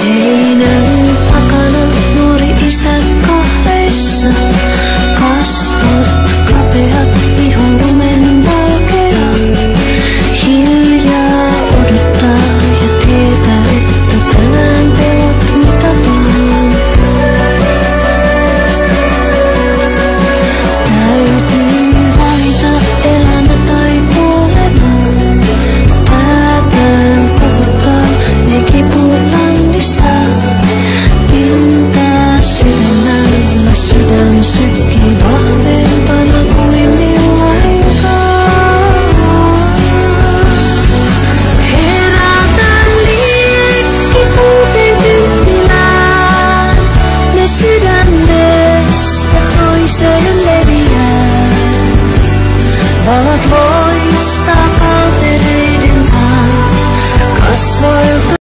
Seinän takana nuori isä kahdessa. Kasvot kapeat, iho lumen valkea. Hiljaa odottaa ja tietää, että tänään pelot mitataan. Täytyy valita elämä tai kuolema. Päätään puhuttaa, ei kipu lannistaa. Pintaa sydämellä sydän sykkii vahvempana kuin milloinkaan. Herätään liekki uuteen kynttilään. Ne sydämestä toiseen leviää. Valot